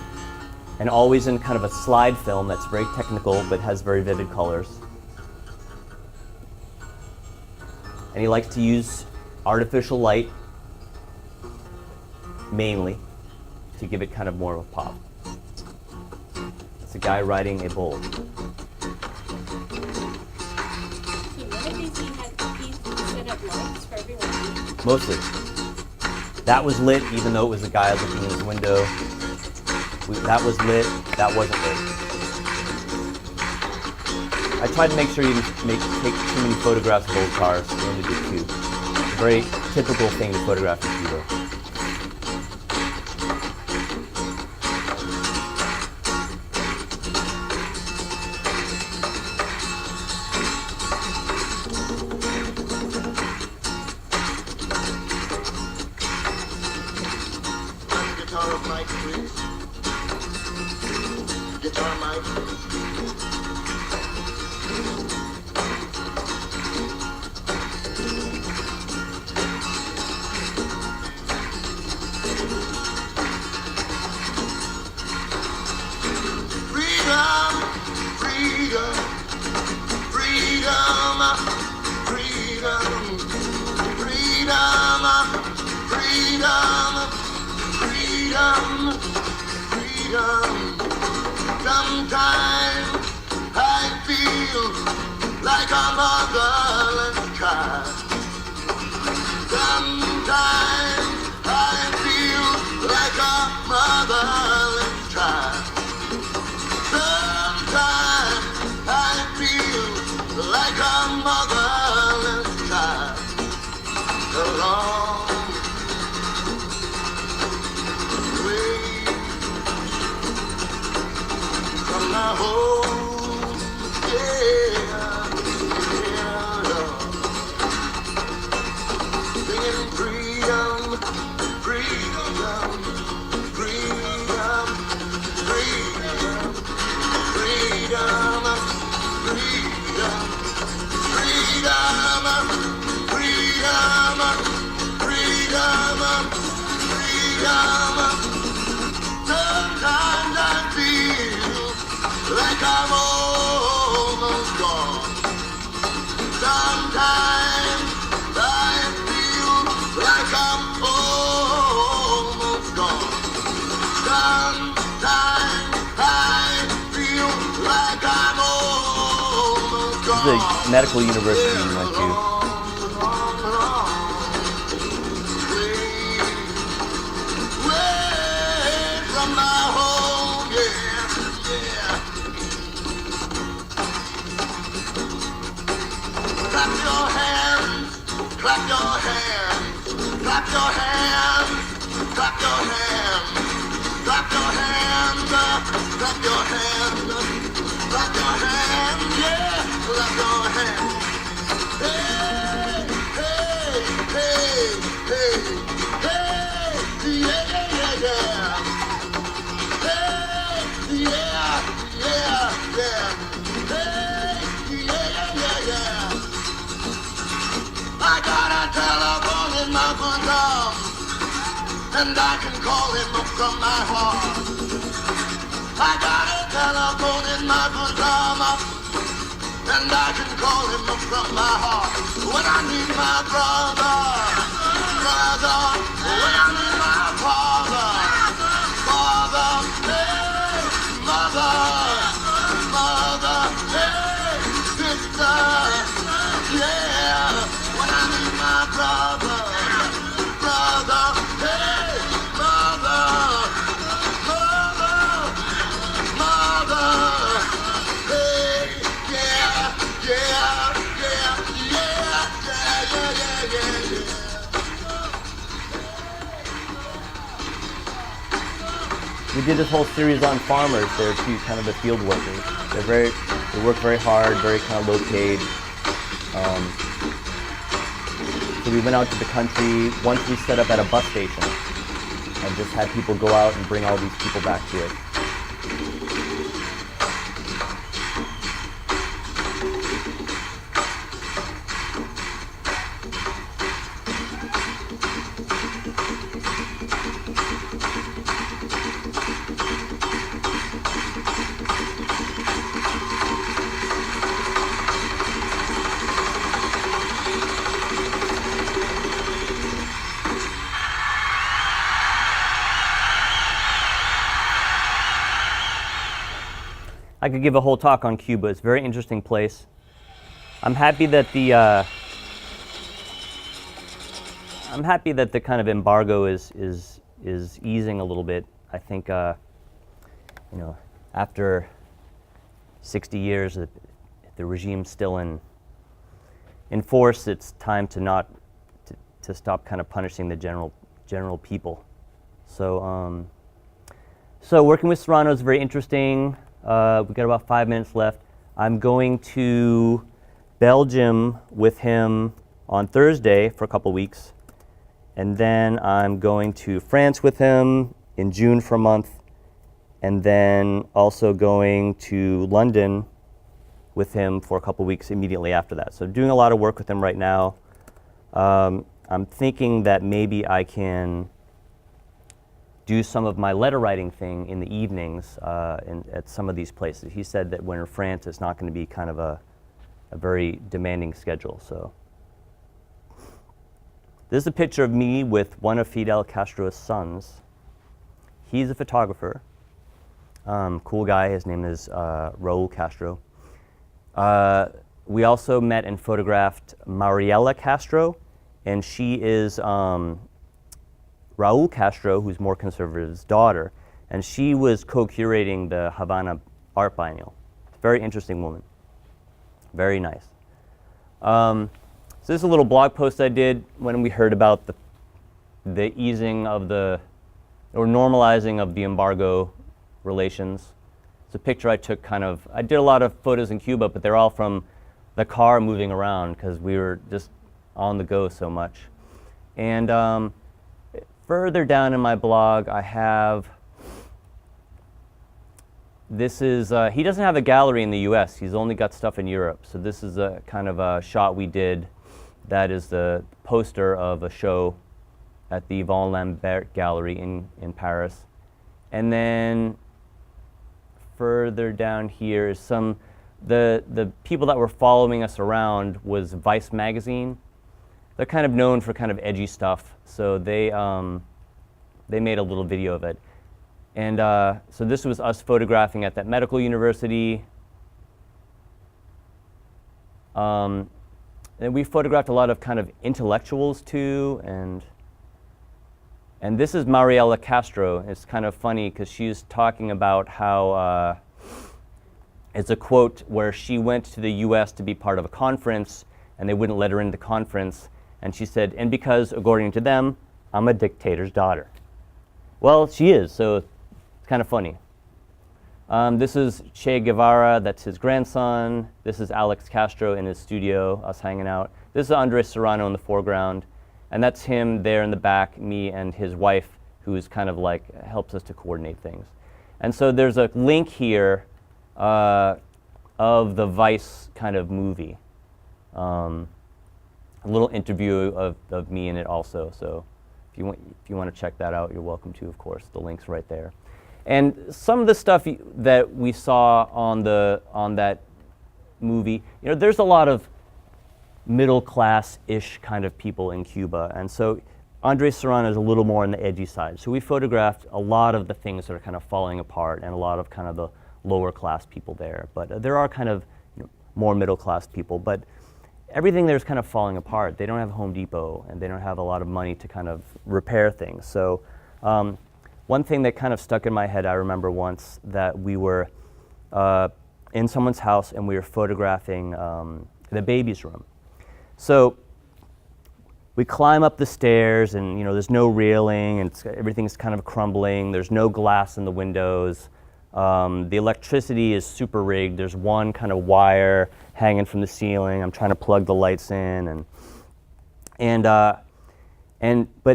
and always in kind of a slide film that's very technical but has very vivid colors. And he likes to use artificial light, mainly, to give it kind of more of a pop. It's a guy riding a bull. So one of these he set up lights for everyone. Mostly. That was lit, even though it was a guy looking in his window. That was lit, that wasn't lit. I tried to make sure you didn't take too many photographs of old cars. We only did 2. It's a very typical thing to photograph in Cuba. Guitar mic, please. Guitar mic, please. Sometimes I feel like a motherless child. Sometimes I feel like a motherless child. Sometimes I feel like a motherless child. Along the way from my home, yeah, Lord. Singing freedom, freedom, freedom, freedom. freedom, freedom, freedom. Sometimes I feel like I'm almost gone. Sometimes I feel like I'm almost gone. Sometimes I feel like I'm almost This gone. is a medical university we went to. Way from my home, yeah, yeah. Clap your hands, clap your hands, clap your hands, clap your hands, clap your hands, clap your hands, clap your hands, yeah, clap your hands. Hey, hey, hey, hey, hey, yeah, yeah, yeah. Hey, yeah, yeah, yeah. Hey, yeah, yeah, yeah. I got a telephone in my bosom, and I can call him from my heart. I got a telephone in my bosom, and I can call him from my heart. When I need my brother, brother, when I need my father, father, hey, mother, mother, hey, sister, yeah. When I need my brother, brother, hey, mother, mother, mother, hey, yeah, yeah, yeah, yeah, yeah, yeah, yeah, yeah. We did this whole series on farmers. They're too kind of the field workers. They work very hard, very kind of low paid. So we went out to the country. Once we set up at a bus station and just had people go out and bring all these people back to it. I could give a whole talk on Cuba. It's a very interesting place. I'm happy that the kind of embargo is easing a little bit. I think after 60 years, the regime's still in force. It's time to stop kind of punishing the general people. So working with Serrano is very interesting. We got about 5 minutes left. I'm going to Belgium with him on Thursday for a couple weeks. And then I'm going to France with him in June for a month. And then also going to London with him for a couple weeks immediately after that. So doing a lot of work with him right now. I'm thinking that maybe I can do some of my letter writing thing in the evenings at some of these places. He said that when in France, it's not going to be kind of a very demanding schedule. So this is a picture of me with one of Fidel Castro's sons. He's a photographer, cool guy. His name is Raul Castro. We also met and photographed Mariela Castro, and she is Raul Castro, who's more conservative's daughter, and she was co-curating the Havana Art Biennial. Very interesting woman. Very nice. So this is a little blog post I did when we heard about the easing of or normalizing of the embargo relations. It's a picture I took I did a lot of photos in Cuba, but they're all from the car moving around because we were just on the go so much. And further down in my blog, I have, this is, he doesn't have a gallery in the US, he's only got stuff in Europe. So this is a kind of a shot we did that is the poster of a show at the Van Lambert Gallery in Paris. And then further down here is the people that were following us around was Vice magazine. They're kind of known for kind of edgy stuff, so they made a little video of it. And so this was us photographing at that medical university. And we photographed a lot of kind of intellectuals too, and this is Mariela Castro. It's kind of funny because she's talking about how it's a quote where she went to the US to be part of a conference and they wouldn't let her into the conference, and she said, and because according to them, I'm a dictator's daughter. Well, she is, so it's kind of funny. This is Che Guevara, that's his grandson. This is Alex Castro in his studio, us hanging out. This is Andres Serrano in the foreground. And that's him there in the back, me and his wife, who's kind of like helps us to coordinate things. And so there's a link here of the Vice kind of movie. A little interview of me in it also. So if you want to check that out, you're welcome to, of course. The link's right there. And some of the stuff that we saw on that movie, you know, there's a lot of middle class-ish kind of people in Cuba, and so Andres Serrano is a little more on the edgy side. So we photographed a lot of the things that are kind of falling apart and a lot of kind of the lower class people there. But there are kind of, you know, more middle class people, but everything there is kind of falling apart. They don't have Home Depot and they don't have a lot of money to kind of repair things. So one thing that kind of stuck in my head, I remember once that we were in someone's house and we were photographing the baby's room. So we climb up the stairs and, you know, there's no railing and everything's kind of crumbling. There's no glass in the windows. The electricity is super rigged. There's one kind of wire hanging from the ceiling. I'm trying to plug the lights in but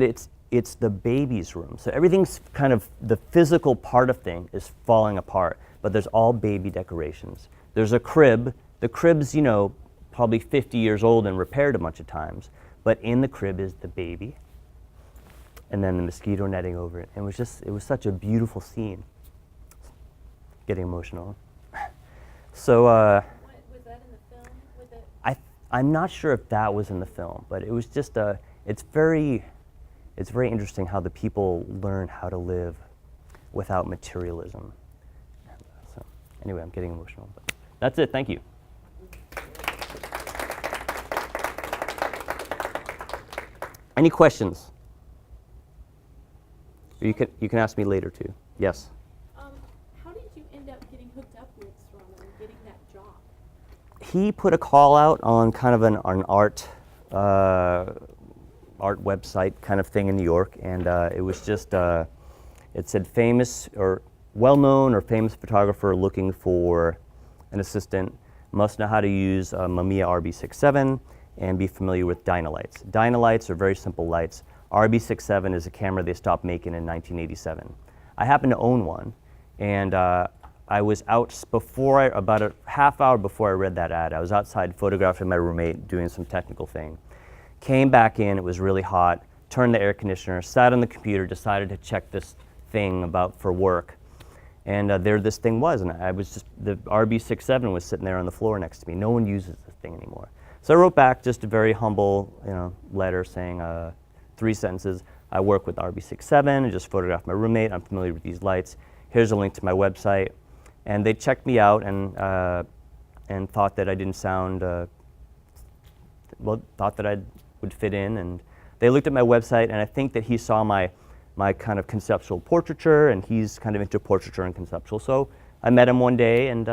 it's the baby's room. So everything's kind of, the physical part of thing is falling apart, but there's all baby decorations. There's a crib. The crib's, you know, probably 50 years old and repaired a bunch of times, but in the crib is the baby, and then the mosquito netting over it. And it was such a beautiful scene. Getting emotional. So Was that in the film? I'm not sure if that was in the film, but it was just it's very interesting how the people learn how to live without materialism. So anyway, I'm getting emotional. But that's it. Thank you. Any questions? You can ask me later too. Yes. How did you end up getting hooked up with Serrano and getting that job? He put a call out on kind of an art website kind of thing in New York, and it was just it said famous or well-known or famous photographer looking for an assistant, must know how to use Mamiya RB67 and be familiar with Dynalights. Dynalights are very simple lights. RB67 is a camera they stopped making in 1987. I happen to own one, and I was out about a half hour before I read that ad. I was outside photographing my roommate, doing some technical thing. Came back in, it was really hot, turned the air conditioner, sat on the computer, decided to check this thing for work. And there this thing was, and the RB67 was sitting there on the floor next to me. No one uses this thing anymore. So I wrote back just a very humble, you know, letter saying 3 sentences. I work with RB67, I just photographed my roommate, I'm familiar with these lights. Here's a link to my website. And they checked me out and thought that I didn't sound, thought that I would fit in. And they looked at my website, and I think that he saw my kind of conceptual portraiture, and he's kind of into portraiture and conceptual. So I met him one day and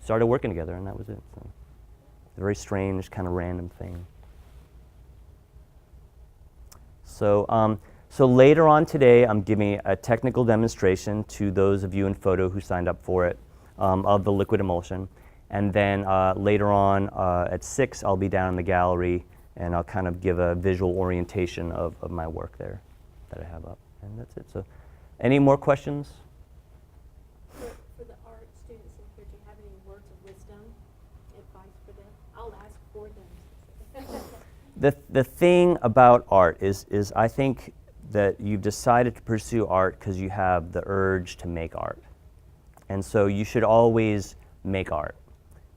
started working together, and that was it. So, a very strange, kind of random thing. So, so later on today, I'm giving a technical demonstration to those of you in photo who signed up for it of the liquid emulsion. And then later on at 6, I'll be down in the gallery, and I'll kind of give a visual orientation of my work there that I have up. And that's it. So any more questions? For the art students in here, do you have any words of wisdom, advice for them? I'll ask for them The thing about art is I think that you've decided to pursue art because you have the urge to make art. And so you should always make art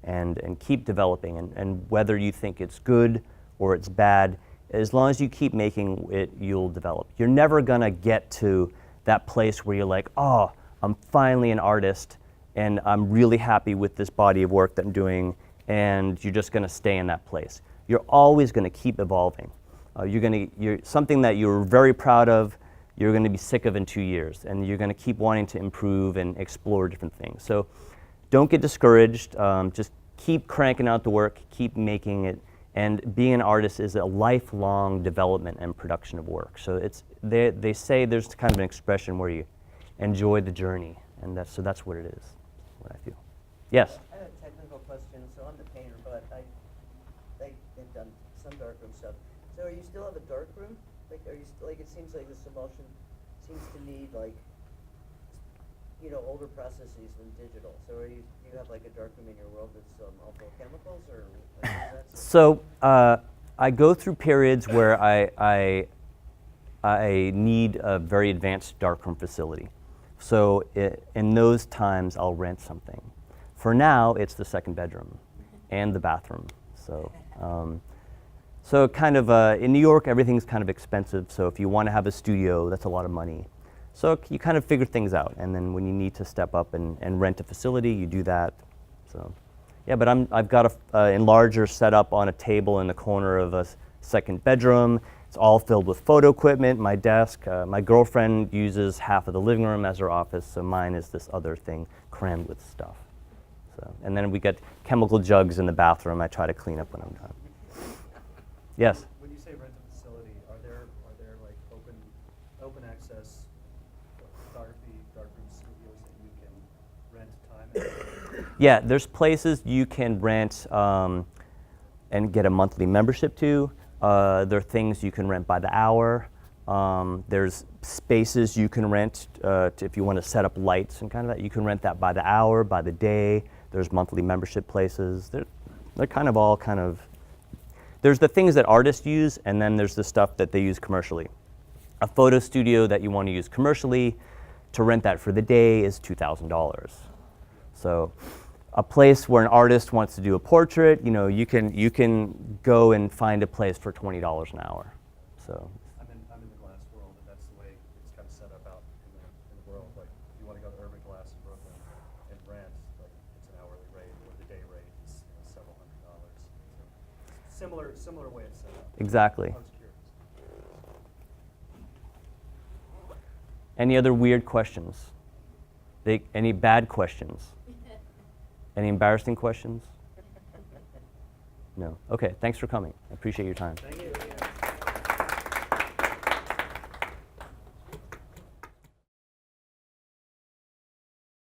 and keep developing. And whether you think it's good or it's bad, as long as you keep making it, you'll develop. You're never gonna get to that place where you're like, oh, I'm finally an artist and I'm really happy with this body of work that I'm doing, and you're just gonna stay in that place. You're always gonna keep evolving. You're something that you're very proud of, you're gonna be sick of in 2 years, and you're gonna keep wanting to improve and explore different things. So don't get discouraged, just keep cranking out the work, keep making it, and being an artist is a lifelong development and production of work. So they say there's kind of an expression where you enjoy the journey, and that's what it is, what I feel. Yes? I have a technical question. So I'm the painter, but I've done some darkroom stuff. So are you still have a darkroom? Like, are you like, it seems like this emulsion seems to need like, you know, older processes than digital. So do you have like a darkroom in your world with some alpha chemicals, or like, is that So I go through periods where I need a very advanced darkroom facility. So in those times, I'll rent something. For now, it's the second bedroom and the bathroom. So kind of in New York, everything's kind of expensive. So if you want to have a studio, that's a lot of money. So you kind of figure things out, and then when you need to step up and rent a facility, you do that. So, yeah, but I've got a enlarger set up on a table in the corner of a second bedroom. It's all filled with photo equipment, my desk. My girlfriend uses half of the living room as her office, so mine is this other thing crammed with stuff. So, and then we get chemical jugs in the bathroom I try to clean up when I'm done. Yes? When you say rent a facility, are there like open access photography darkroom studios that you can rent time at? Yeah, there's places you can rent and get a monthly membership to. There are things you can rent by the hour. There's spaces you can rent if you want to set up lights and kind of that. You can rent that by the hour, by the day. There's monthly membership places. They're kind of all kind of. There's the things that artists use, and then there's the stuff that they use commercially. A photo studio that you want to use commercially, to rent that for the day is $2,000. So a place where an artist wants to do a portrait, you know, you can go and find a place for $20 an hour. So I'm in the glass world, and that's the way it's kind of set up out in the world. Like, if you want to go to Urban Glass in Brooklyn and rent, like, it's an hourly rate, or the day rate is, you know, several $100s. So similar way it's set up. exactly. I was curious. Any other weird questions? Any bad questions? Any embarrassing questions? No. Okay, thanks for coming. I appreciate your time. Thank you.